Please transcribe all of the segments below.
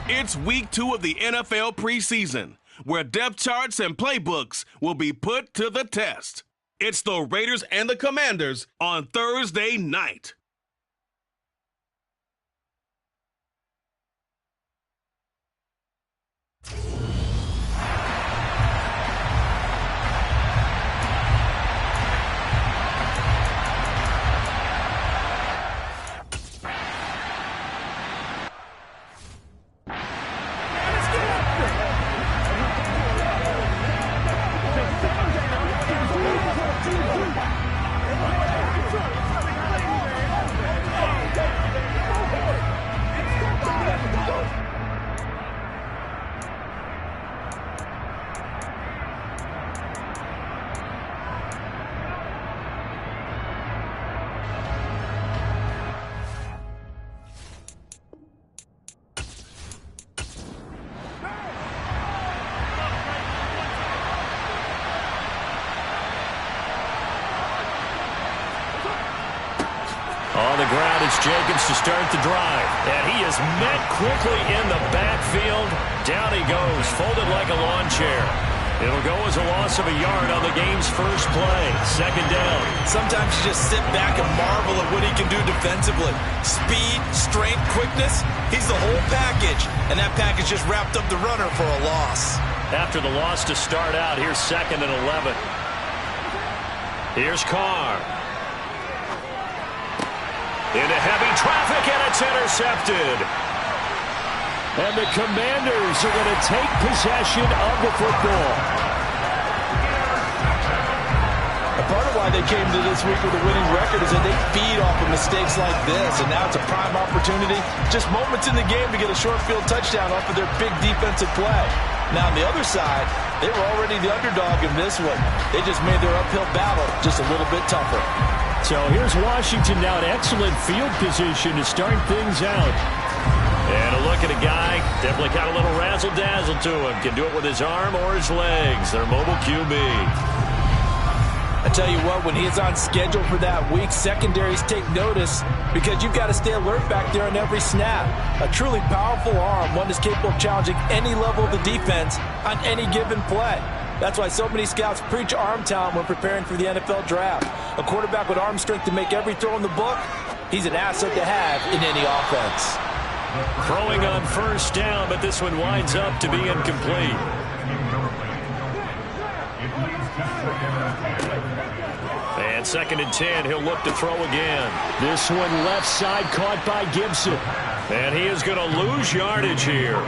It's week 2 of the NFL preseason, where depth charts and playbooks will be put to the test. It's the Raiders and the Commanders on Thursday night. On the ground, it's Jacobs to start the drive. And he is met quickly in the backfield. Down he goes, folded like a lawn chair. It'll go as a loss of a yard on the game's first play. Second down. Sometimes you just sit back and marvel at what he can do defensively. Speed, strength, quickness. He's the whole package. And that package just wrapped up the runner for a loss. After the loss to start out, here's 2nd and 11. Here's Carr. Into heavy traffic, and it's intercepted. And the Commanders are going to take possession of the football. A part of why they came to this week with a winning record is that they feed off of mistakes like this, and now it's a prime opportunity, just moments in the game to get a short field touchdown off of their big defensive play. Now on the other side, they were already the underdog in this one. They just made their uphill battle just a little bit tougher. So here's Washington now in excellent field position to start things out. And a look at a guy, definitely got a little razzle-dazzle to him. Can do it with his arm or his legs. Their mobile QB. I tell you what, when he's on schedule for that week, secondaries take notice because you've got to stay alert back there on every snap. A truly powerful arm, one that's capable of challenging any level of the defense on any given play. That's why so many scouts preach arm talent when preparing for the NFL draft. A quarterback with arm strength to make every throw in the book, he's an asset to have in any offense. Throwing on first down, but this one winds up to be incomplete. And 2nd and 10, he'll look to throw again. This one left side caught by Gibson. And he is going to lose yardage here.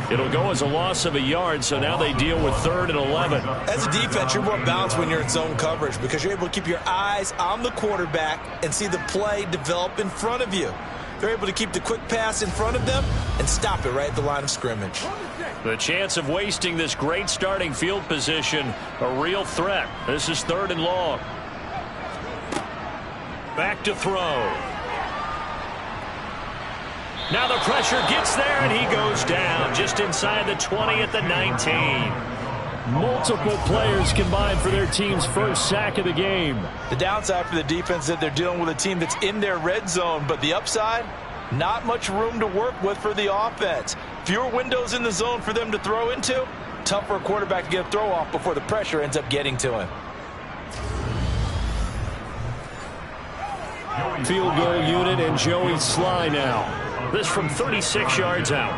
It'll go as a loss of a yard, so now they deal with 3rd and 11. As a defense, you're more balanced when you're in zone coverage because you're able to keep your eyes on the quarterback and see the play develop in front of you. They're able to keep the quick pass in front of them and stop it right at the line of scrimmage. The chance of wasting this great starting field position, a real threat. This is 3rd and long. Back to throw. Now the pressure gets there, and he goes down just inside the 20 at the 19. Multiple players combined for their team's first sack of the game. The downside for the defense is that they're dealing with a team that's in their red zone, but the upside, not much room to work with for the offense. Fewer windows in the zone for them to throw into. Tough for a quarterback to get a throw off before the pressure ends up getting to him. Field goal unit and Joey Sly now. This from 36 yards out.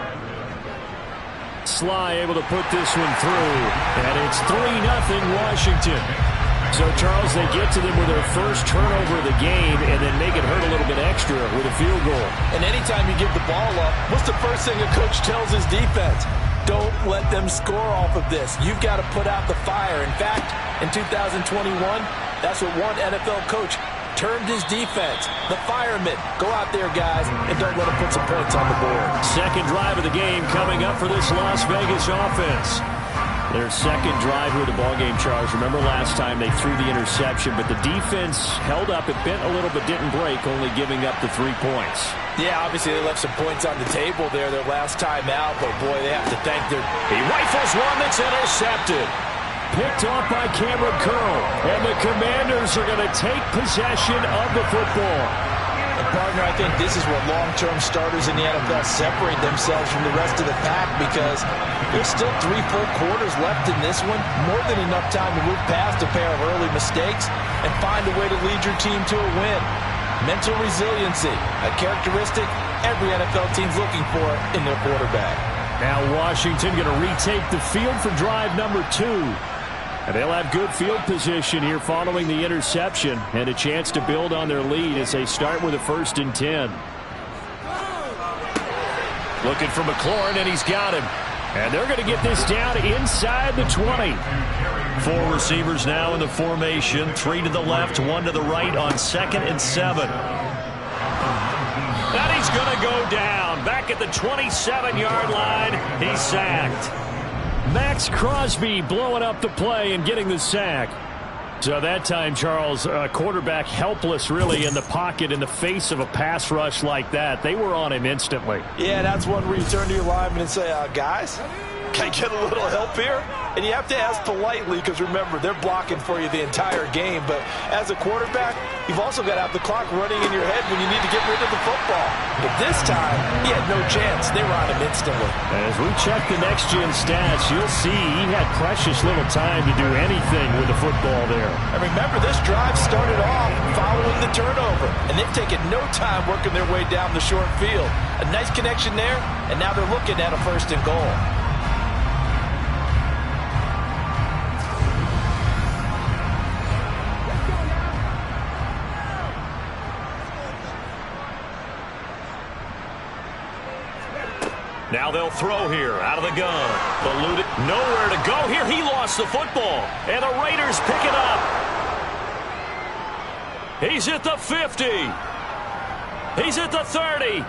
Sly able to put this one through. And it's 3-0 Washington. So, Charles, they get to them with their first turnover of the game and then make it hurt a little bit extra with a field goal. And anytime you give the ball up, what's the first thing a coach tells his defense? Don't let them score off of this. You've got to put out the fire. In fact, in 2021, that's what one NFL coach termed his defense. The firemen. Go out there, guys, and don't let them put some points on the board. Second drive of the game coming up for this Las Vegas offense. Their second drive here of the ballgame, Charles. Remember last time they threw the interception, but the defense held up. It bent a little but didn't break, only giving up the 3 points. Yeah, obviously they left some points on the table there their last time out, but boy, they have to thank their... He rifles one that's intercepted. Picked off by Cameron Curl. And the Commanders are going to take possession of the football. And partner, I think this is where long-term starters in the NFL separate themselves from the rest of the pack, because there's still 3 full quarters left in this one. More than enough time to move past a pair of early mistakes and find a way to lead your team to a win. Mental resiliency, a characteristic every NFL team's looking for in their quarterback. Now Washington going to retake the field for drive number 2. And they'll have good field position here following the interception and a chance to build on their lead as they start with a 1st and 10. Looking for McLaurin, and he's got him. And they're going to get this down inside the 20. 4 receivers now in the formation. 3 to the left, 1 to the right on 2nd and 7. And he's going to go down. Back at the 27-yard line, he's sacked. Max Crosby blowing up the play and getting the sack. So that time, Charles, quarterback helpless really in the pocket in the face of a pass rush like that. They were on him instantly. Yeah, that's one where you turn to your lineman and say, guys, can I get a little help here? And you have to ask politely, because remember, they're blocking for you the entire game. But as a quarterback, you've also got to have the clock running in your head when you need to get rid of the football. But this time, he had no chance. They were on him instantly. As we check the next-gen stats, you'll see he had precious little time to do anything with the football there. And remember, this drive started off following the turnover, and they've taken no time working their way down the short field. A nice connection there, and now they're looking at a 1st and goal. Now they'll throw here out of the gun. Eluded. Nowhere to go here. He lost the football. And the Raiders pick it up. He's at the 50. He's at the 30.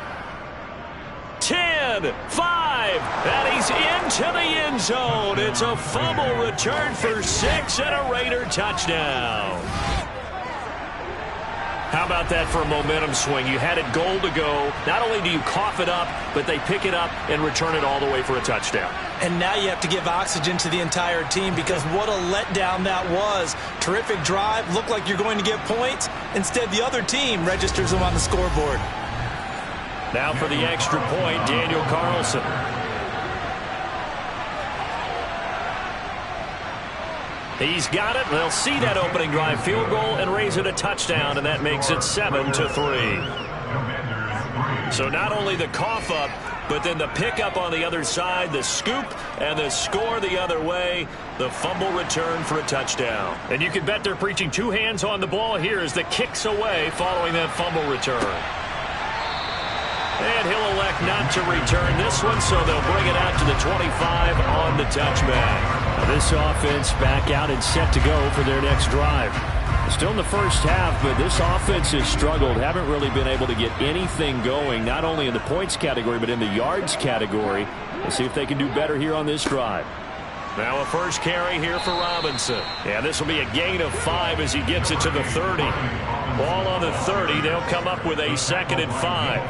10, 5, and he's into the end zone. It's a fumble return for 6 and a Raider touchdown. How about that for a momentum swing? You had it goal to go. Not only do you cough it up, but they pick it up and return it all the way for a touchdown. And now you have to give oxygen to the entire team, because what a letdown that was. Terrific drive. Looked like you're going to get points. Instead, the other team registers them on the scoreboard. Now for the extra point, Daniel Carlson. He's got it. They'll see that opening drive field goal and raise it a touchdown, and that makes it 7-3. So not only the cough up, but then the pickup on the other side, the scoop, and the score the other way, the fumble return for a touchdown. And you can bet they're preaching 2 hands on the ball here as the kick's away following that fumble return. And he'll elect not to return this one, so they'll bring it out to the 25 on the touchback. Now this offense back out and set to go for their next drive. Still in the first half, but this offense has struggled. Haven't really been able to get anything going, not only in the points category, but in the yards category. We'll see if they can do better here on this drive. Now a first carry here for Robinson. Yeah, this will be a gain of 5 as he gets it to the 30. Ball on the 30. They'll come up with a 2nd and 5.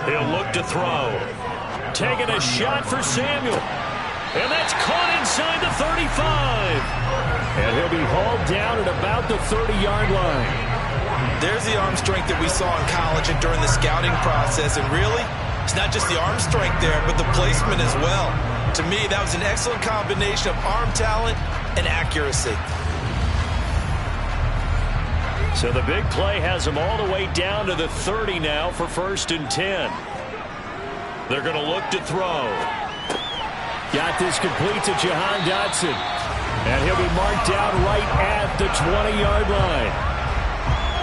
He'll look to throw. Taking a shot for Samuel. And that's caught inside the 35. And he'll be hauled down at about the 30-yard line. There's the arm strength that we saw in college and during the scouting process. And really, it's not just the arm strength there, but the placement as well. To me, that was an excellent combination of arm talent and accuracy. So the big play has them all the way down to the 30 now for 1st and 10. They're going to look to throw. Got this complete to Jahan Dotson. And he'll be marked down right at the 20-yard line.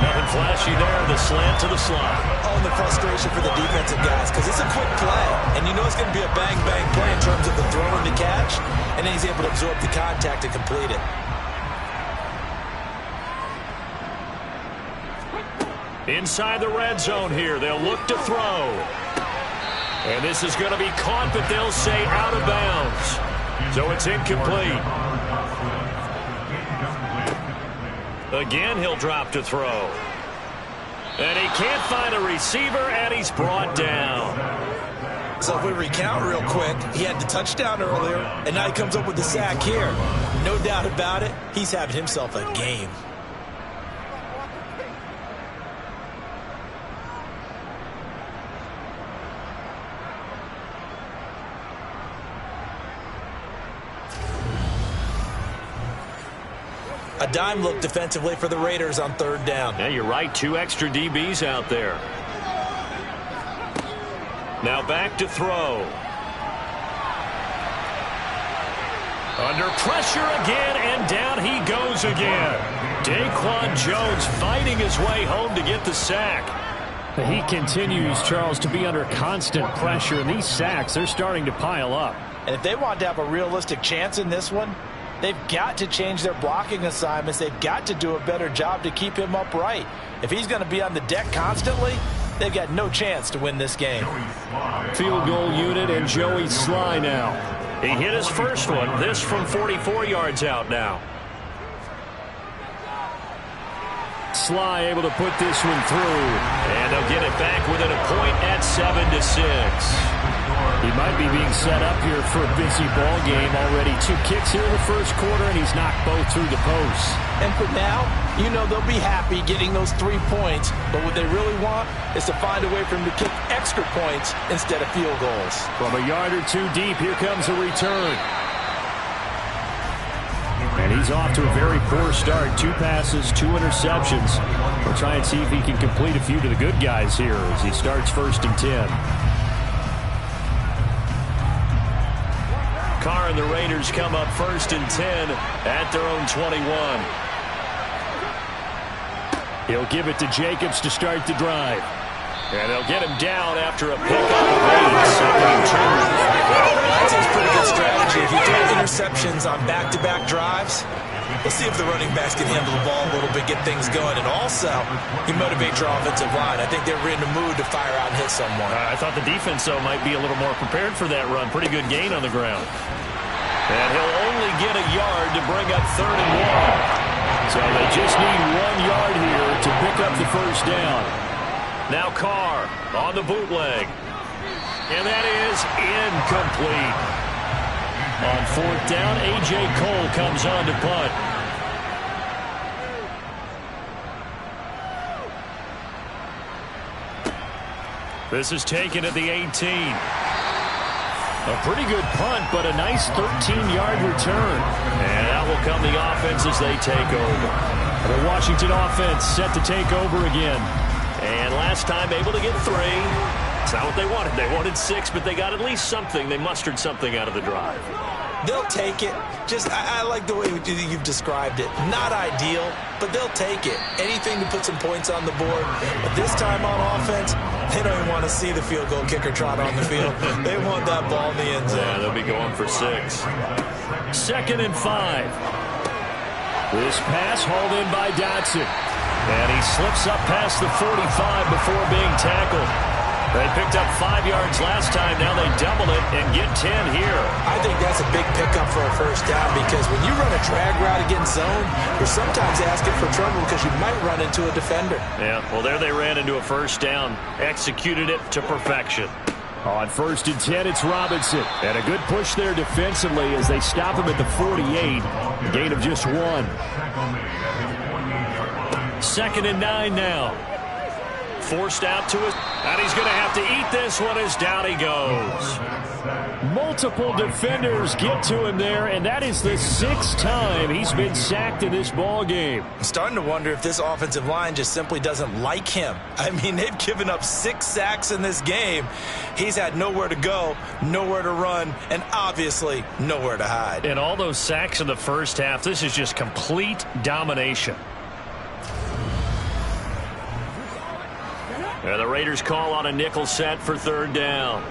Nothing flashy there. The slant to the slot. Oh, and the frustration for the defensive guys, because it's a quick play. And you know it's going to be a bang-bang play in terms of the throw and the catch. And then he's able to absorb the contact and complete it. Inside the red zone here. They'll look to throw. And this is going to be caught, but they'll say out of bounds. So it's incomplete. Again, he'll drop to throw. And he can't find a receiver, and he's brought down. So if we recount real quick, he had the touchdown earlier, and now he comes up with the sack here. No doubt about it, he's having himself a game. A dime look defensively for the Raiders on third down. Yeah, you're right. 2 extra DBs out there. Now back to throw. Under pressure again, and down he goes again. Daquan Jones fighting his way home to get the sack. He continues, Charles, to be under constant pressure, and these sacks, they're starting to pile up. And if they want to have a realistic chance in this one, they've got to change their blocking assignments. They've got to do a better job to keep him upright. If he's going to be on the deck constantly, they've got no chance to win this game. Field goal unit and Joey Sly now. He hit his first one. This from 44 yards out now. Sly able to put this one through. And they'll get it back within a point at 7-6. He might be being set up here for a busy ball game already. 2 kicks here in the first quarter, and he's knocked both through the posts. And for now, you know they'll be happy getting those 3 points, but what they really want is to find a way for him to kick extra points instead of field goals. From a yard or 2 deep, here comes a return. And he's off to a very poor start. 2 passes, 2 interceptions. We'll try and see if he can complete a few to the good guys here as he starts 1st and 10. Carr and the Raiders come up 1st and 10 at their own 21. He'll give it to Jacobs to start the drive. And they'll get him down after a pickup of 8, 2nd and 2. That's a pretty good strategy. If you throw interceptions on back-to-back drives, we'll see if the running backs can handle the ball a little bit, get things going. And also, you motivate your offensive line. I think they're in the mood to fire out and hit someone. I thought the defense, though, might be a little more prepared for that run. Pretty good gain on the ground. And he'll only get a yard to bring up 3rd and 1. So they just need 1 yard here to pick up the first down. Now Carr on the bootleg. And that is incomplete. On 4th down, A.J. Cole comes on to punt. This is taken at the 18. A pretty good punt, but a nice 13-yard return. And that will come the offense as they take over. The Washington offense set to take over again. And last time able to get 3. It's not what they wanted. They wanted 6, but they got at least something. They mustered something out of the drive. They'll take it. I like the way you've described it. Not ideal, but they'll take it. Anything to put some points on the board. But this time on offense, they don't even want to see the field goal kicker trot on the field. They want that ball in the end zone. Yeah, they'll be going for 6. 2nd and 5. This pass hauled in by Dotson. And he slips up past the 45 before being tackled. They picked up 5 yards last time. Now they double it and get 10 here. I think that's a big pickup for a first down because when you run a drag route against zone, you're sometimes asking for trouble because you might run into a defender. Yeah, well, there they ran into a first down. Executed it to perfection. On 1st and 10, it's Robinson. And a good push there defensively as they stop him at the 48. Gain of just 1. 2nd and 9 now. Forced out to it, and he's going to have to eat this one as down he goes. Multiple defenders get to him there, and that is the 6th time he's been sacked in this ball game. I'm starting to wonder if this offensive line just simply doesn't like him. I mean, they've given up 6 sacks in this game. He's had nowhere to go, nowhere to run, and obviously nowhere to hide. And all those sacks in the first half, this is just complete domination. And the Raiders call on a nickel set for 3rd down.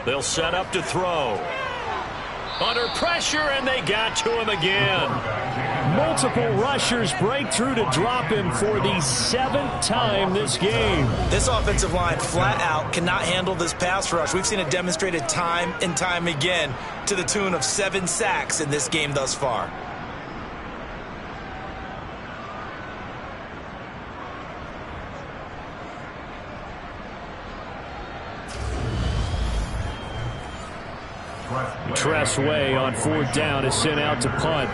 They'll set up to throw. Under pressure, and they got to him again. Multiple rushers break through to drop him for the 7th time this game. This offensive line flat out cannot handle this pass rush. We've seen it demonstrated time and time again to the tune of 7 sacks in this game thus far. Tressway on 4th down is sent out to punt.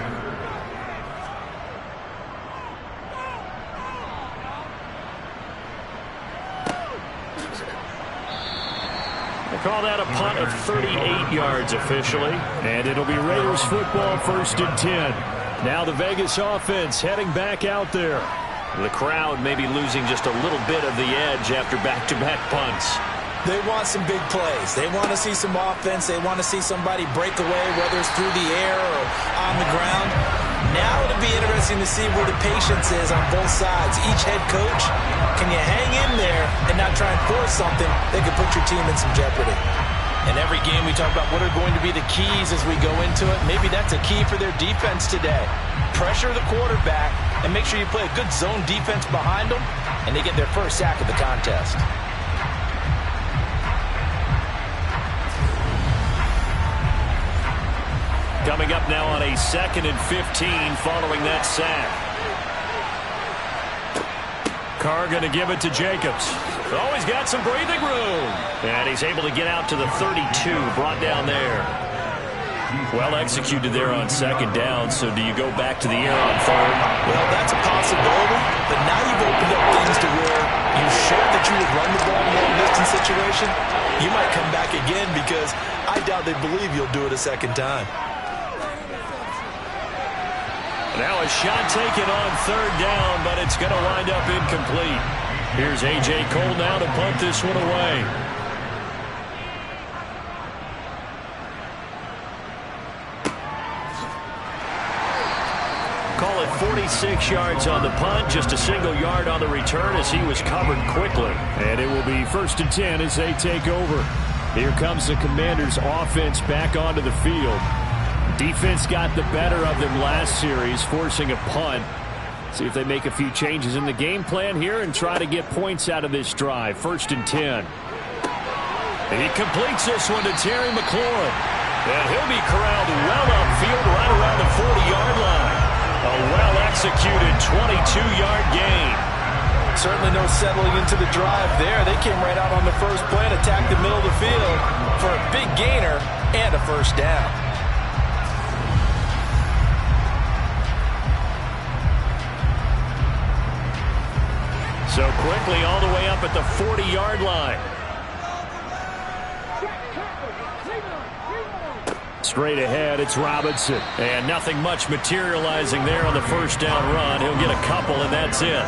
Call that a punt of 38 yards officially. And it'll be Raiders football, 1st and 10. Now the Vegas offense heading back out there. The crowd may be losing just a little bit of the edge after back-to-back punts. They want some big plays. They want to see some offense. They want to see somebody break away, whether it's through the air or on the ground. Now it'll be interesting to see where the patience is on both sides. Each head coach, can you hang in there and not try and force something that could put your team in some jeopardy? In every game we talk about what are going to be the keys as we go into it. Maybe that's a key for their defense today. Pressure the quarterback and make sure you play a good zone defense behind them, and they get their first sack of the contest. Coming up now on a 2nd and 15 following that sack. Carr going to give it to Jacobs. Oh, he's got some breathing room. And he's able to get out to the 32, brought down there. Well executed there on 2nd down, so do you go back to the air on 3rd? Well, that's a possibility, but now you've opened up things to where you showed that you would run the ball in a long-distance situation. You might come back again because I doubt they believe you'll do it a 2nd time. Now a shot taken on 3rd down, but it's going to wind up incomplete. Here's A.J. Cole now to punt this one away. Call it 46 yards on the punt, just a single yard on the return as he was covered quickly. And it will be 1st and 10 as they take over. Here comes the Commanders' offense back onto the field. Defense got the better of them last series, forcing a punt. See if they make a few changes in the game plan here and try to get points out of this drive. 1st and 10. He completes this one to Terry McLaurin. And he'll be corralled well upfield right around the 40-yard line. A well-executed 22-yard gain. Certainly no settling into the drive there. They came right out on the first play and attacked the middle of the field for a big gainer and a 1st down. So quickly all the way up at the 40-yard line. Straight ahead, it's Robinson. And nothing much materializing there on the 1st down run. He'll get a couple, and that's it.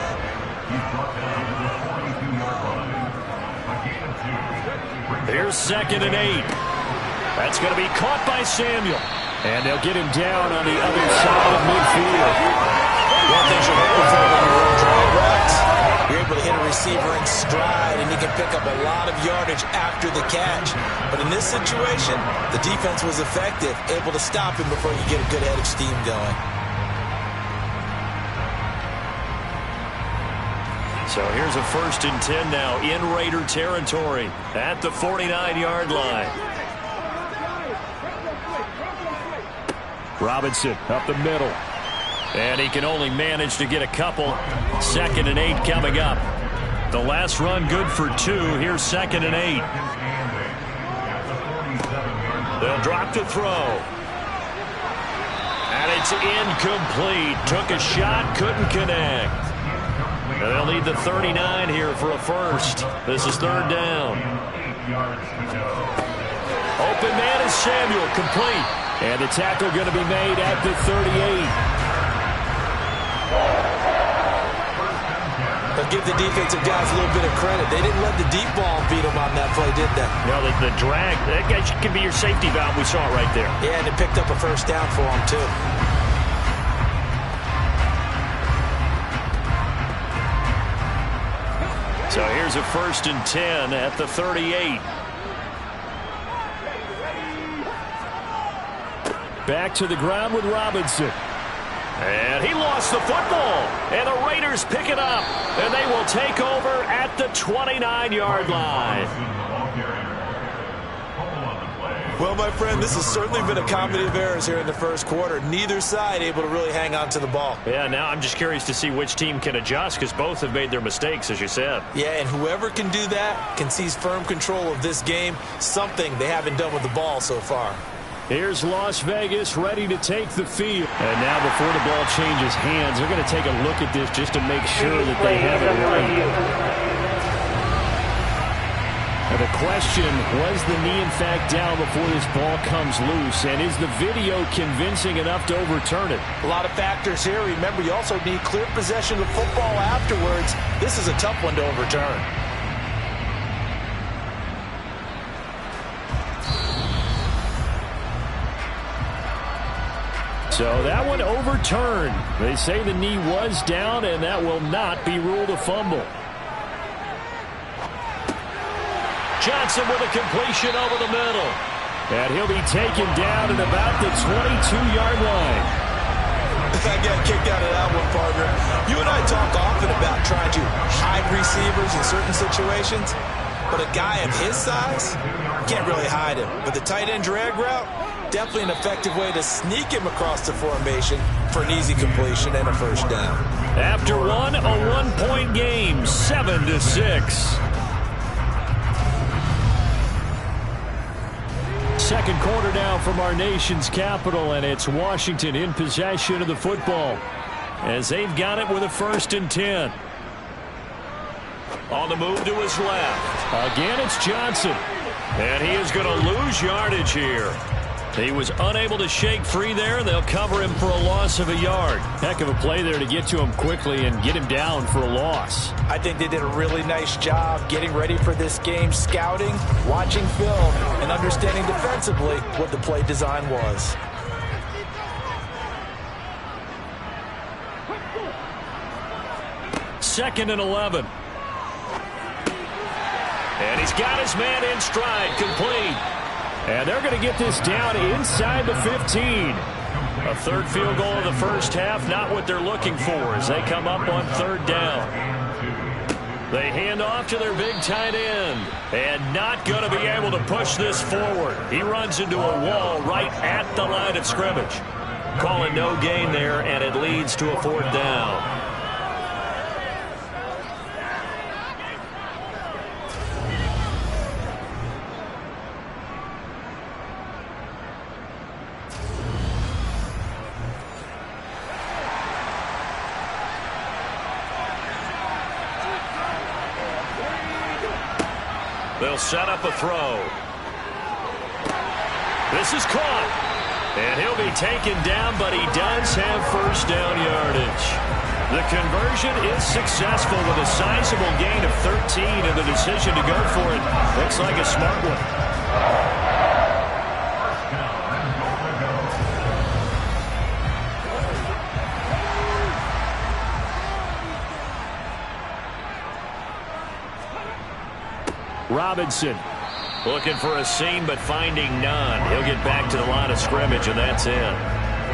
Here's 2nd and 8. That's going to be caught by Samuel. And they'll get him down on the other side of midfield. One thing you're looking for when you're on draw routes, you're able to hit a receiver in stride, and he can pick up a lot of yardage after the catch. But in this situation, the defense was effective, able to stop him before you get a good head of steam going. So here's a 1st and 10 now in Raider territory at the 49-yard line. Robinson up the middle. And he can only manage to get a couple. 2nd and 8 coming up. The last run good for 2. Here's 2nd and 8. They'll drop to throw. And it's incomplete. Took a shot, couldn't connect. And they'll need the 39 here for a 1st. This is 3rd down. Open man is Samuel, complete. And the tackle going to be made at the 38. But give the defensive guys a little bit of credit. They didn't let the deep ball beat them on that play, did they? No, the drag, that guy can be your safety valve. We saw it right there. Yeah, and it picked up a 1st down for them, too. So here's a 1st and 10 at the 38. Back to the ground with Robinson. And he lost the football. And the Raiders pick it up. And they will take over at the 29-yard line. Well, my friend, this has certainly been a comedy of errors here in the 1st quarter. Neither side able to really hang on to the ball. Yeah, now I'm just curious to see which team can adjust because both have made their mistakes, as you said. Yeah, and whoever can do that can seize firm control of this game, something they haven't done with the ball so far. Here's Las Vegas ready to take the field. And now before the ball changes hands, they're going to take a look at this just to make sure that they have it right. The question, was the knee in fact down before this ball comes loose? And is the video convincing enough to overturn it? A lot of factors here. Remember, you also need clear possession of the football afterwards. This is a tough one to overturn. So that one overturned. They say the knee was down, and that will not be ruled a fumble. Johnson with a completion over the middle. And he'll be taken down at about the 22-yard line. I got kicked out of that one, partner. You and I talk often about trying to hide receivers in certain situations, but a guy of his size can't really hide him. But the tight end drag route, definitely an effective way to sneak him across the formation for an easy completion and a first down. After one, a one-point game, 7-6. Second quarter now from our nation's capital, and it's Washington in possession of the football as they've got it with a 1st and 10. On the move to his left. Again, it's Johnson. And he is going to lose yardage here. He was unable to shake free there. They'll cover him for a loss of a yard. Heck of a play there to get to him quickly and get him down for a loss. I think they did a really nice job getting ready for this game, scouting, watching film, and understanding defensively what the play design was. Second and 11. And he's got his man in stride, complete. And they're going to get this down inside the 15. A third field goal in the first half, not what they're looking for as they come up on 3rd down. They hand off to their big tight end. And not going to be able to push this forward. He runs into a wall right at the line of scrimmage. Calling no gain there, and it leads to a 4th down. They'll set up a throw. This is caught. And he'll be taken down, but he does have first down yardage. The conversion is successful with a sizable gain of 13, and the decision to go for it looks like a smart one. Robinson looking for a seam but finding none. He'll get back to the line of scrimmage, and that's it.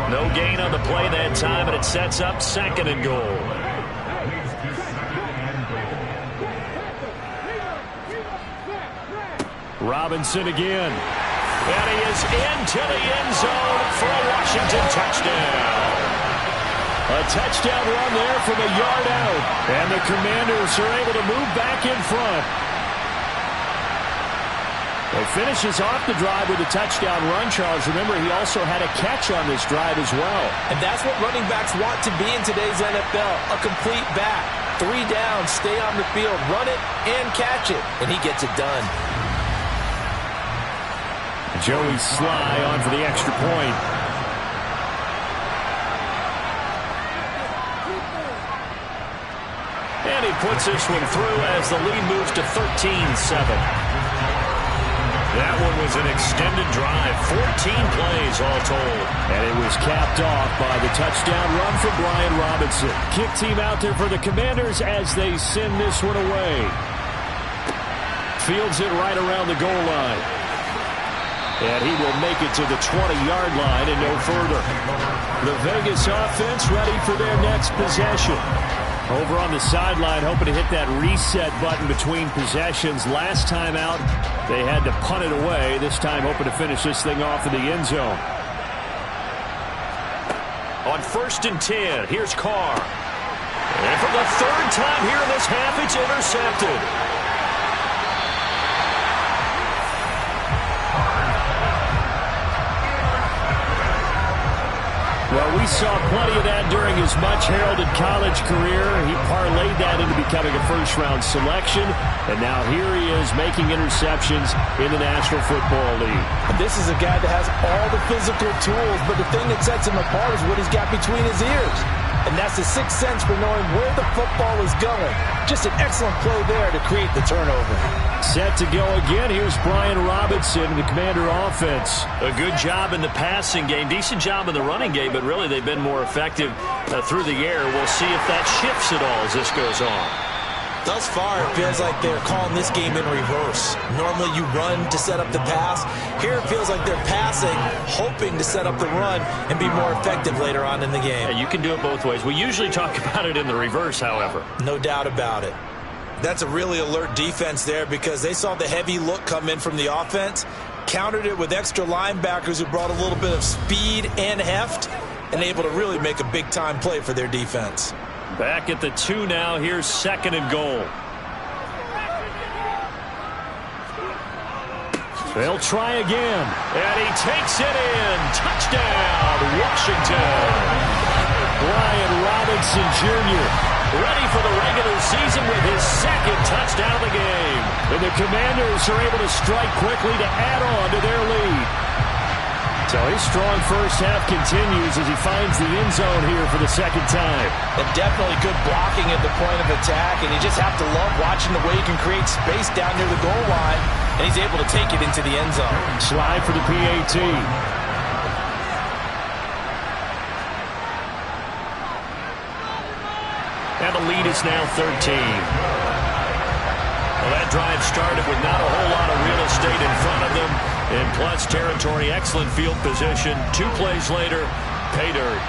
No gain on the play that time, and it sets up 2nd and goal. Robinson again. And he is into the end zone for a Washington touchdown. A touchdown run there from a yard out. And the Commanders are able to move back in front. He finishes off the drive with a touchdown run, Charles. Remember, he also had a catch on this drive as well. And that's what running backs want to be in today's NFL, a complete back. 3 down, stay on the field, run it, and catch it. And he gets it done. Joey Sly on for the extra point. And he puts this one through as the lead moves to 13-7. That one was an extended drive, 14 plays all told. And it was capped off by the touchdown run from Brian Robinson. Kick team out there for the Commanders as they send this one away. Fields it right around the goal line. And he will make it to the 20-yard line and no further. The Vegas offense ready for their next possession. Over on the sideline, hoping to hit that reset button between possessions. Last time out, they had to punt it away. This time, hoping to finish this thing off in the end zone. On 1st and 10, here's Carr. And for the 3rd time here in this half, it's intercepted. Well, we saw plenty of that during his much-heralded college career. He parlayed that into becoming a first-round selection, and now here he is making interceptions in the National Football League. And this is a guy that has all the physical tools, but the thing that sets him apart is what he's got between his ears. And that's the sixth sense for knowing where the football is going. Just an excellent play there to create the turnover. Set to go again. Here's Brian Robinson, the Commander offense. A good job in the passing game. Decent job in the running game, but really they've been more effective through the air. We'll see if that shifts at all as this goes on. Thus far, it feels like they're calling this game in reverse. Normally you run to set up the pass. Here it feels like they're passing, hoping to set up the run and be more effective later on in the game. Yeah, you can do it both ways. We usually talk about it in the reverse, however. No doubt about it. That's a really alert defense there because they saw the heavy look come in from the offense, countered it with extra linebackers who brought a little bit of speed and heft, and able to really make a big-time play for their defense. Back at the 2 now. Here's 2nd and goal. They'll try again. And he takes it in. Touchdown, Washington. Brian Robinson Jr. ready for the regular season with his 2nd touchdown of the game. And the Commanders are able to strike quickly to add on to their lead. So his strong first half continues as he finds the end zone here for the 2nd time. And definitely good blocking at the point of attack, and you just have to love watching the way he can create space down near the goal line, and he's able to take it into the end zone. Slide for the PAT. And the lead is now 13. Well, that drive started with not a whole lot of real estate in front of them. In plus territory, excellent field position. 2 plays later, pay dirt.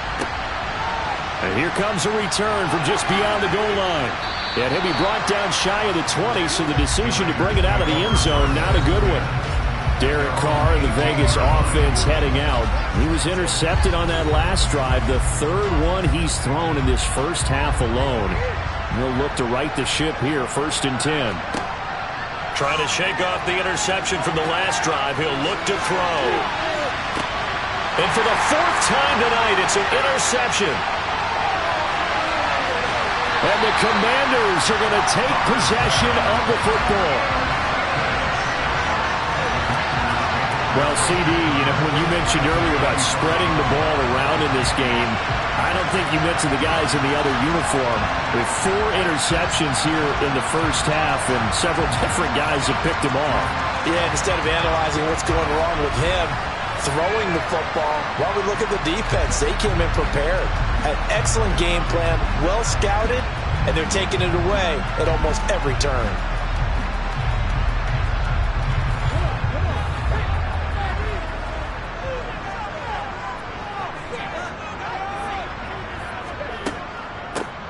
And here comes a return from just beyond the goal line. And he'll be brought down shy of the 20, so the decision to bring it out of the end zone, not a good one. Derek Carr, the Vegas offense, heading out. He was intercepted on that last drive, the 3rd one he's thrown in this first half alone. He'll look to right the ship here, 1st and 10. Trying to shake off the interception from the last drive. He'll look to throw. And for the 4th time tonight, it's an interception. And the Commanders are going to take possession of the football. Well, CD, when you mentioned earlier about spreading the ball around in this game, I don't think you mentioned the guys in the other uniform. With 4 interceptions here in the first half, and several different guys have picked him off. Yeah, instead of analyzing what's going wrong with him, throwing the football, while we look at the defense, they came in prepared. An excellent game plan, well scouted, and they're taking it away at almost every turn.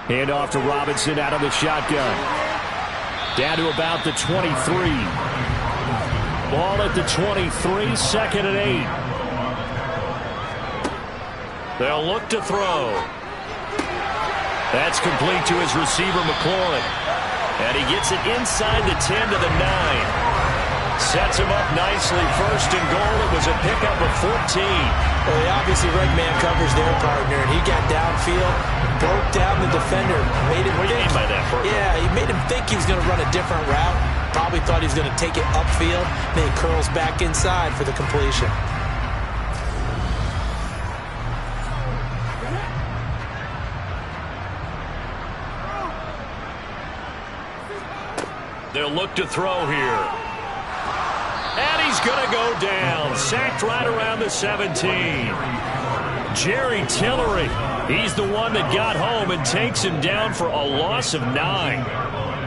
Hand off to Robinson out of the shotgun. Down to about the 23. Ball at the 23, 2nd and 8. They'll look to throw. That's complete to his receiver, McLaurin. And he gets it inside the 10 to the 9. Sets him up nicely. 1st and goal. It was a pickup of 14. Well, he obviously red man covers their partner, and he got downfield, broke down the defender, made him What do you mean by that? Yeah, he made him think he was going to run a different route. Probably thought he was going to take it upfield. Then he curls back inside for the completion. They'll look to throw here. And he's going to go down. Sacked right around the 17. Jerry Tillery. He's the one that got home and takes him down for a loss of 9.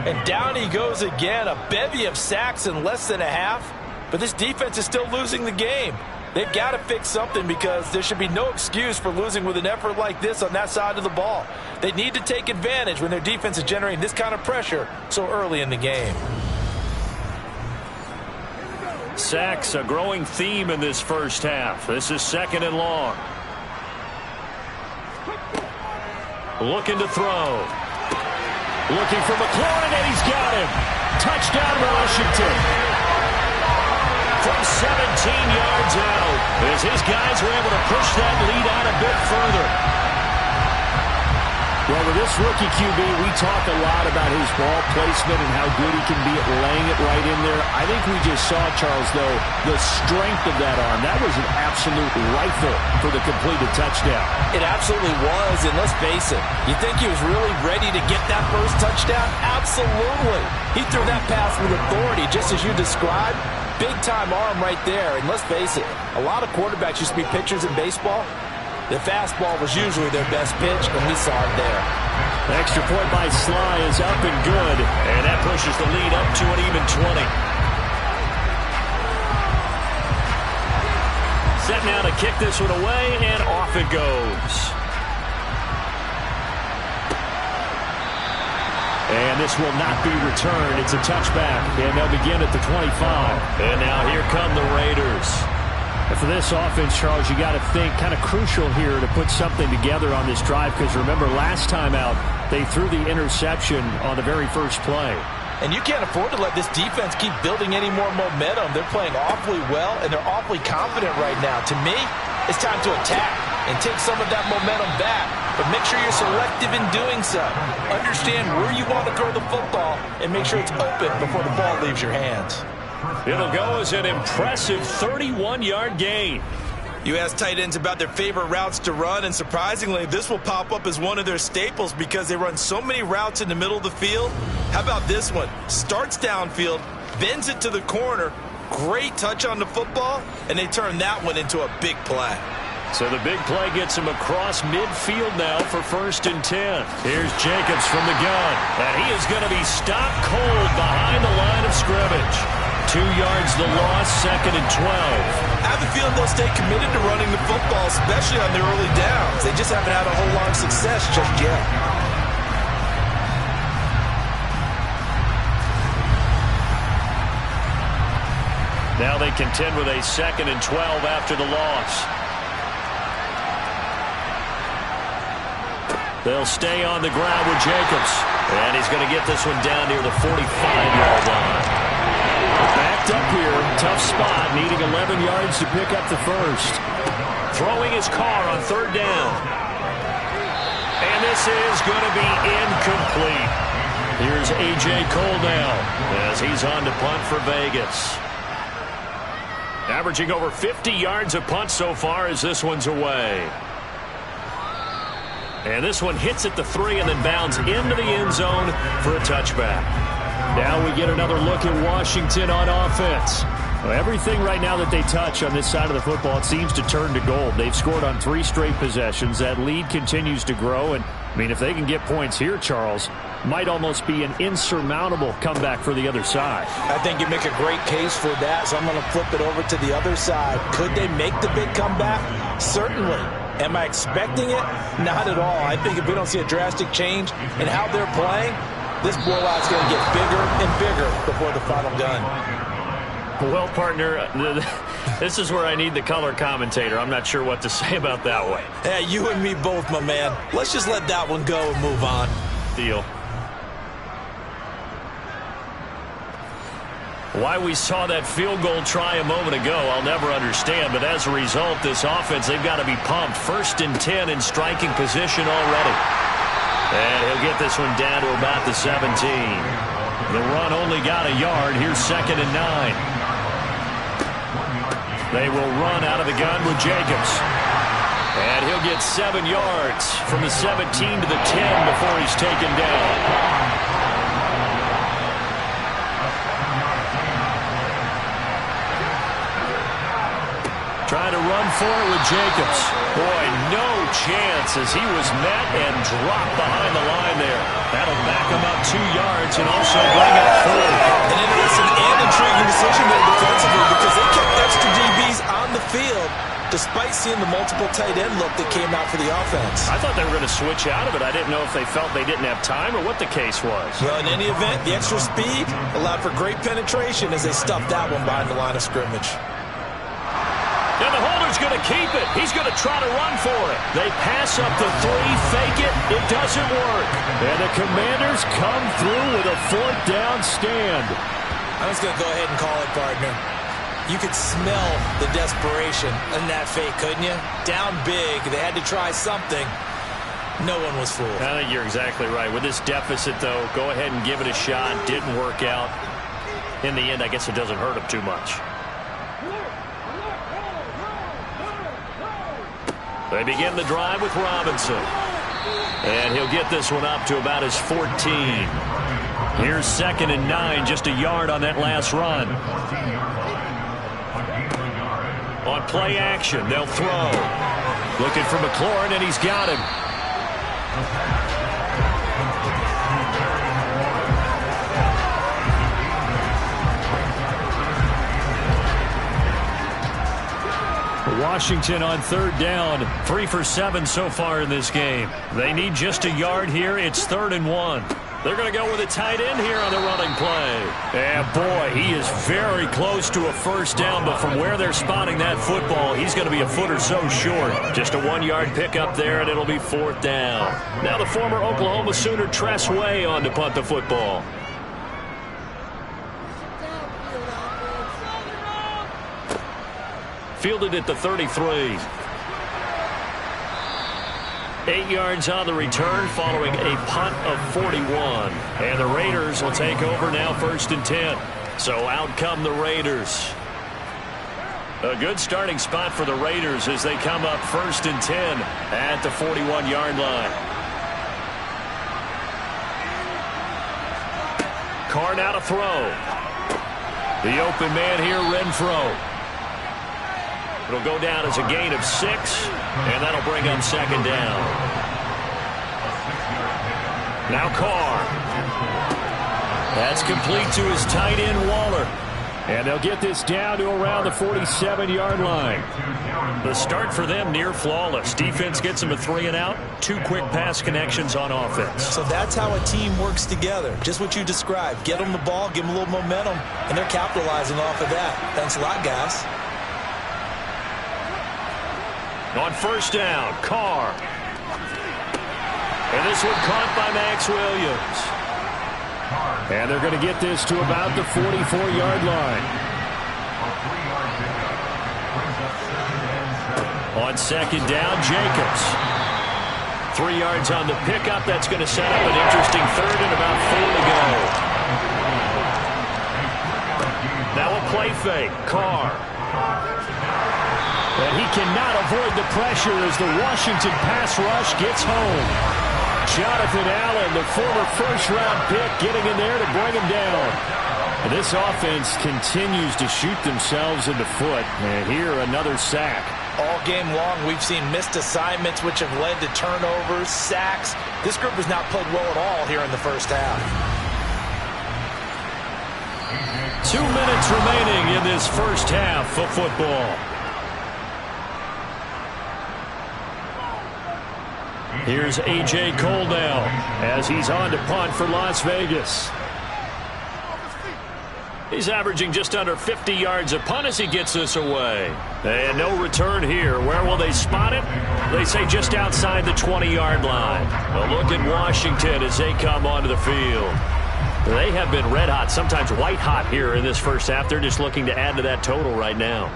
And down he goes again. A bevy of sacks in less than a half. But this defense is still losing the game. They've got to fix something because there should be no excuse for losing with an effort like this on that side of the ball. They need to take advantage when their defense is generating this kind of pressure so early in the game. Sacks, a growing theme in this first half. This is 2nd and long. Looking to throw. Looking for McLaurin, and he's got him. Touchdown, Washington. from 17 yards out as his guys were able to push that lead out a bit further. Well, with this rookie QB, we talk a lot about his ball placement and how good he can be at laying it right in there. I think we just saw, Charles, though, the strength of that arm. That was an absolute rifle for the completed touchdown. It absolutely was, and let's face it, you think he was really ready to get that first touchdown? Absolutely. He threw that pass with authority, just as you described. Big-time arm right there, and let's face it, a lot of quarterbacks used to be pitchers in baseball. The fastball was usually their best pitch, and we saw it there. The extra point by Sly is up and good, and that pushes the lead up to an even 20. Set now to kick this one away, and off it goes. And this will not be returned. It's a touchback, and they'll begin at the 25. And now here come the Raiders. And for this offense, Charles, you got to think kind of crucial here to put something together on this drive, because remember, last time out, they threw the interception on the very first play. And you can't afford to let this defense keep building any more momentum. They're playing awfully well, and they're awfully confident right now. To me, it's time to attack and take some of that momentum back, but make sure you're selective in doing so. Understand where you want to throw the football and make sure it's open before the ball leaves your hands. It'll go as an impressive 31-yard gain. You ask tight ends about their favorite routes to run, and surprisingly, this will pop up as one of their staples because they run so many routes in the middle of the field. How about this one? Starts downfield, bends it to the corner, great touch on the football, and they turn that one into a big play. So the big play gets him across midfield now for 1st and 10. Here's Jacobs from the gun, and he is going to be stopped cold behind the line of scrimmage. 2 yards the loss, 2nd and 12. I have a feeling they'll stay committed to running the football, especially on their early downs. They just haven't had a whole lot of success just yet. Now they contend with a 2nd and 12 after the loss. They'll stay on the ground with Jacobs. And he's going to get this one down near the 45-yard line. Backed up here, tough spot, needing 11 yards to pick up the first. Throwing his car on 3rd down. And this is going to be incomplete. Here's A.J. Cole now as he's on to punt for Vegas. Averaging over 50 yards a punt so far as this one's away. And this one hits at the 3 and then bounds into the end zone for a touchback. Now we get another look at Washington on offense. Well, everything right now that they touch on this side of the football, it seems to turn to gold. They've scored on 3 straight possessions. That lead continues to grow. And, I mean, if they can get points here, Charles, might almost be an insurmountable comeback for the other side. I think you make a great case for that, so I'm going to flip it over to the other side. Could they make the big comeback? Certainly. Am I expecting it? Not at all. I think if we don't see a drastic change in how they're playing, this blowout's going to get bigger and bigger before the final gun. Well, partner, this is where I need the color commentator. I'm not sure what to say about that one. Yeah, you and me both, my man. Let's just let that one go and move on. Deal. Why we saw that field goal try a moment ago, I'll never understand. But as a result, this offense, they've got to be pumped. 1st and 10 in striking position already. And he'll get this one down to about the 17. The run only got a yard. Here's 2nd and 9. They will run out of the gun with Jacobs. And he'll get 7 yards from the 17 to the 10 before he's taken down. Trying to run for it with Jacobs. Boy, no chance as he was met and dropped behind the line there. That'll back him up 2 yards and also bring up 4. An interesting and intriguing decision there defensively because they kept extra DBs on the field despite seeing the multiple tight end look that came out for the offense. I thought they were going to switch out of it. I didn't know if they felt they didn't have time or what the case was. Well, in any event, the extra speed allowed for great penetration as they stuffed that one behind the line of scrimmage. And the holder's going to keep it. He's going to try to run for it. They pass up the 3, fake it. It doesn't work. And the Commanders come through with a 4th down stand. I'm just going to go ahead and call it, partner. You could smell the desperation in that fake, couldn't you? Down big. They had to try something. No one was fooled. I think you're exactly right. With this deficit, though, go ahead and give it a shot. Didn't work out. In the end, I guess it doesn't hurt him too much. They begin the drive with Robinson. And he'll get this one up to about his 14. Here's 2nd and 9, just a yard on that last run. On play action, they'll throw. Looking for McLaurin, and he's got him. Washington on 3rd down, 3 for 7 so far in this game. They need just a yard here. It's 3rd and 1. They're going to go with a tight end here on the running play. And boy, he is very close to a first down, but from where they're spotting that football, he's going to be a foot or so short. Just a 1-yard pickup there, and it'll be 4th down. Now the former Oklahoma Sooner Tress Way on to punt the football. Fielded at the 33. 8 yards on the return following a punt of 41. And the Raiders will take over now 1st and 10. So out come the Raiders. A good starting spot for the Raiders as they come up 1st and 10 at the 41-yard line. Carr now to throw. The open man here, Renfro. It'll go down as a gain of 6, and that'll bring up 2nd down. Now Carr. That's complete to his tight end, Waller. And they'll get this down to around the 47-yard line. The start for them near flawless. Defense gets them a 3 and out. 2 quick pass connections on offense. So that's how a team works together. Just what you described. Get them the ball, give them a little momentum, and they're capitalizing off of that. Thanks a lot, guys. On 1st down, Carr. And this one caught by Max Williams. And they're going to get this to about the 44-yard line. On 2nd down, Jacobs. 3 yards on the pickup. That's going to set up an interesting 3rd and about 4 to go. Now a play fake. Carr. And he cannot avoid the pressure as the Washington pass rush gets home. Jonathan Allen, the former first-round pick, getting in there to bring him down. And this offense continues to shoot themselves in the foot. And here, another sack. All game long, we've seen missed assignments, which have led to turnovers, sacks. This group has not played well at all here in the first half. 2 minutes remaining in this first half of football. Here's A.J. Cole now as he's on to punt for Las Vegas. He's averaging just under 50 yards a punt as he gets this away. And no return here. Where will they spot it? They say just outside the 20-yard line. A look at Washington as they come onto the field. They have been red hot, sometimes white hot here in this first half. They're just looking to add to that total right now.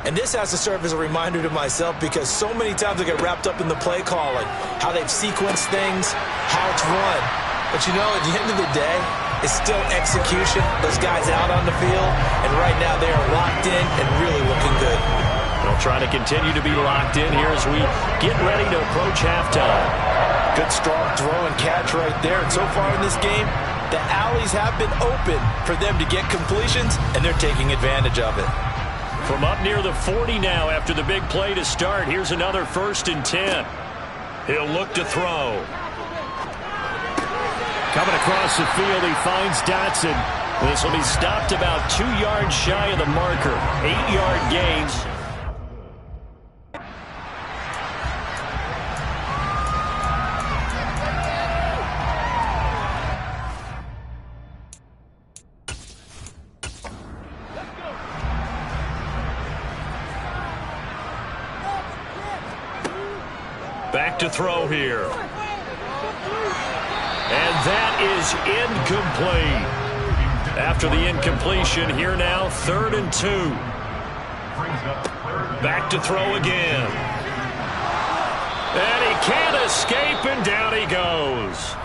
And this has to serve as a reminder to myself because so many times I get wrapped up in the play calling, how they've sequenced things, how it's run. But you know, at the end of the day, it's still execution. Those guys out on the field, and right now they are locked in and really looking good. They'll try to continue to be locked in here as we get ready to approach halftime. Good strong throw and catch right there. And so far in this game, the alleys have been open for them to get completions, and they're taking advantage of it. From up near the 40 now after the big play to start. Here's another 1st and 10. He'll look to throw. Coming across the field, he finds Dotson. This will be stopped about 2 yards shy of the marker. 8-yard gains. Back to throw here. And that is incomplete. After the incompletion, here now, 3rd and 2. Back to throw again. And he can't escape, and down he goes.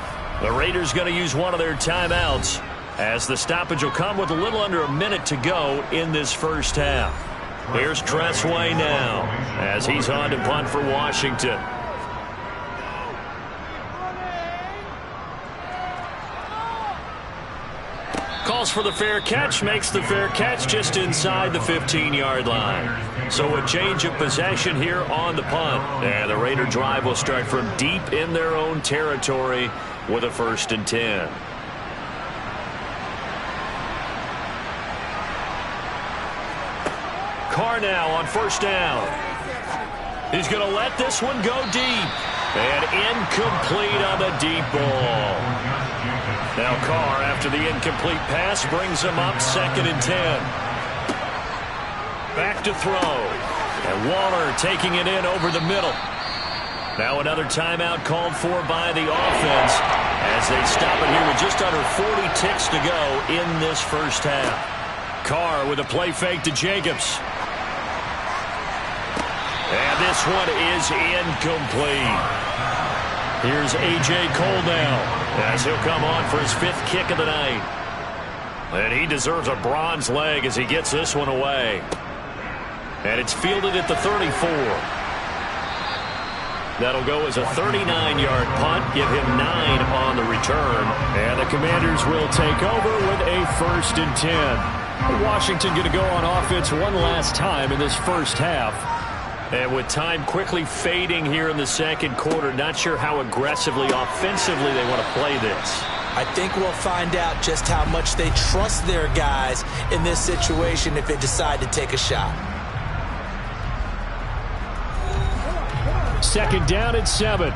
The Raiders going to use one of their timeouts, as the stoppage will come with a little under a minute to go in this first half. Here's Tressway now, as he's on to punt for Washington. Calls for the fair catch, makes the fair catch just inside the 15-yard line. So a change of possession here on the punt. And the Raider drive will start from deep in their own territory with a 1st and 10. Carr now on 1st down. He's going to let this one go deep. And incomplete on the deep ball. Now Carr, after the incomplete pass, brings him up 2nd and 10. Back to throw. And Waller taking it in over the middle. Now another timeout called for by the offense as they stop it here with just under 40 ticks to go in this first half. Carr with a play fake to Jacobs. And this one is incomplete. Here's A.J. Cole now, as he'll come on for his 5th kick of the night. And he deserves a bronze leg as he gets this one away. And it's fielded at the 34. That'll go as a 39-yard punt, give him 9 on the return. And the Commanders will take over with a 1st and 10. Washington going to go on offense one last time in this first half. And with time quickly fading here in the second quarter, not sure how aggressively, offensively they want to play this. I think we'll find out just how much they trust their guys in this situation if they decide to take a shot. 2nd down and 7.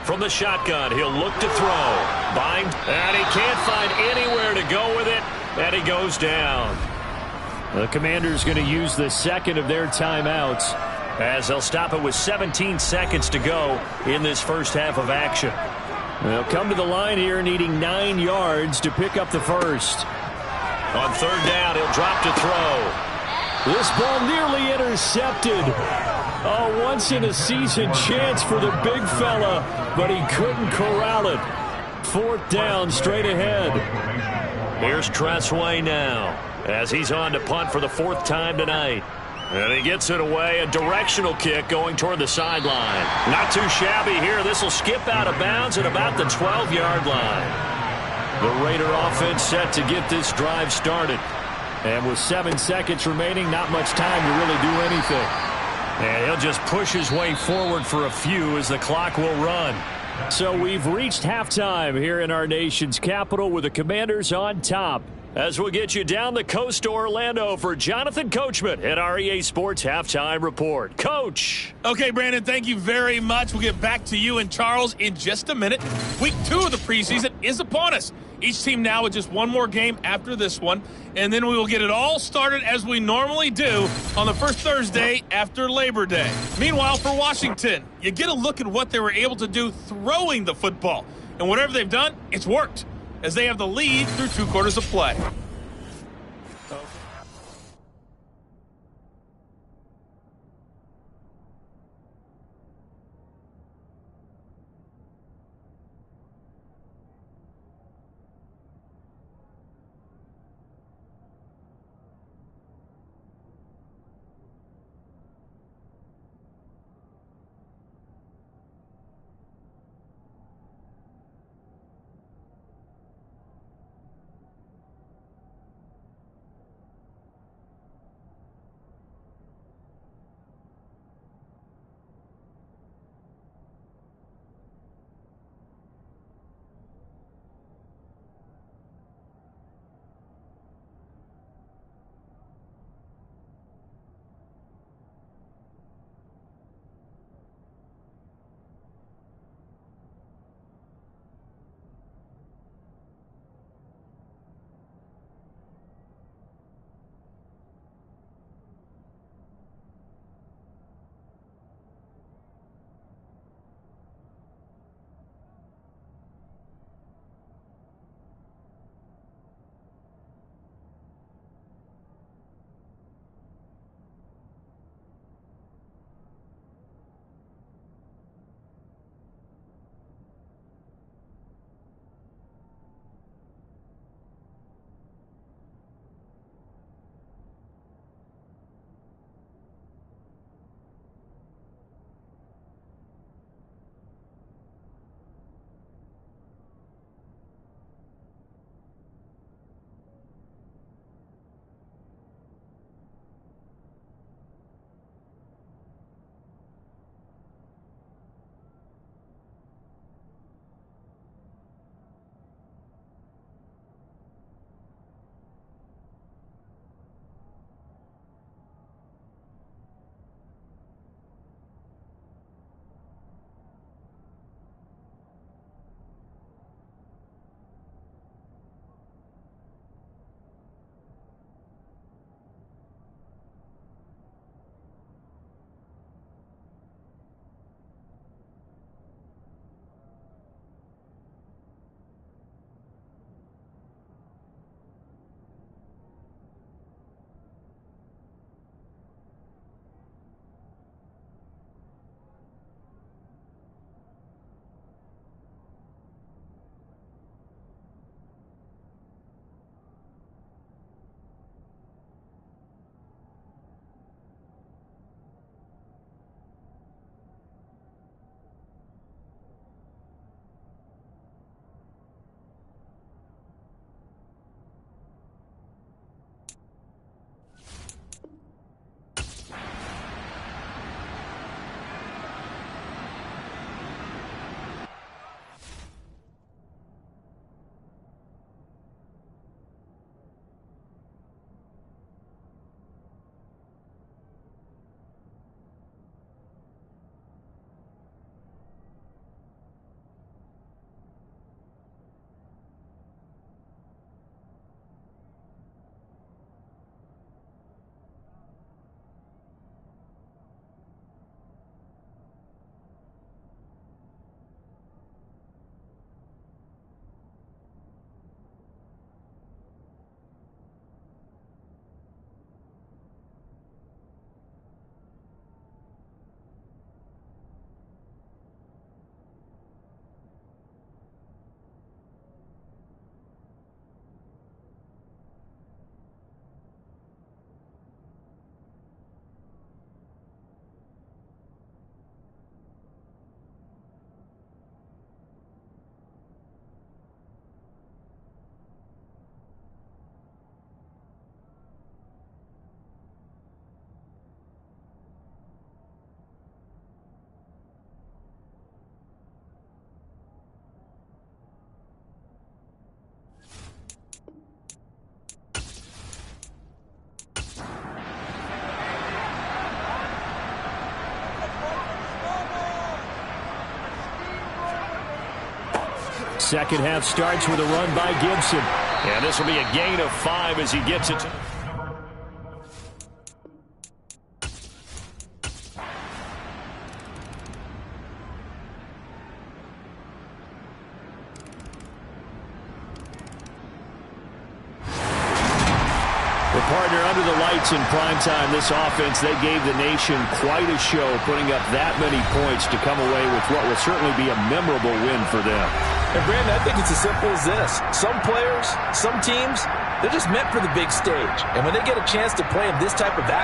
From the shotgun, he'll look to throw. Bind, and he can't find anywhere to go with it. And he goes down. The Commanders going to use the 2nd of their timeouts as they'll stop it with 17 seconds to go in this first half of action. They'll come to the line here needing 9 yards to pick up the first. On 3rd down, he'll drop to throw. This ball nearly intercepted. A once-in-a-season chance for the big fella, but he couldn't corral it. 4th down, straight ahead. Here's Tressway now, as he's on to punt for the 4th time tonight. And he gets it away, a directional kick going toward the sideline. Not too shabby here. This will skip out of bounds at about the 12-yard line. The Raider offense set to get this drive started. And with 7 seconds remaining, not much time to really do anything. And he'll just push his way forward for a few as the clock will run. So we've reached halftime here in our nation's capital with the Commanders on top. As we'll get you down the coast to Orlando for Jonathan Coachman at our EA Sports Halftime Report. Coach. Okay, Brandon, thank you very much. We'll get back to you and Charles in just a minute. Week 2 of the preseason is upon us. Each team now with just one more game after this one, and then we will get it all started as we normally do on the first Thursday after Labor Day. Meanwhile, for Washington, you get a look at what they were able to do throwing the football. And whatever they've done, it's worked, as they have the lead through 2 quarters of play. Second half starts with a run by Gibson. And this will be a gain of 5 as he gets it. The partner under the lights in primetime. This offense, they gave the nation quite a show, putting up that many points to come away with what will certainly be a memorable win for them. And Brandon, I think it's as simple as this. Some players, some teams, they're just meant for the big stage. And when they get a chance to play in this type of atmosphere,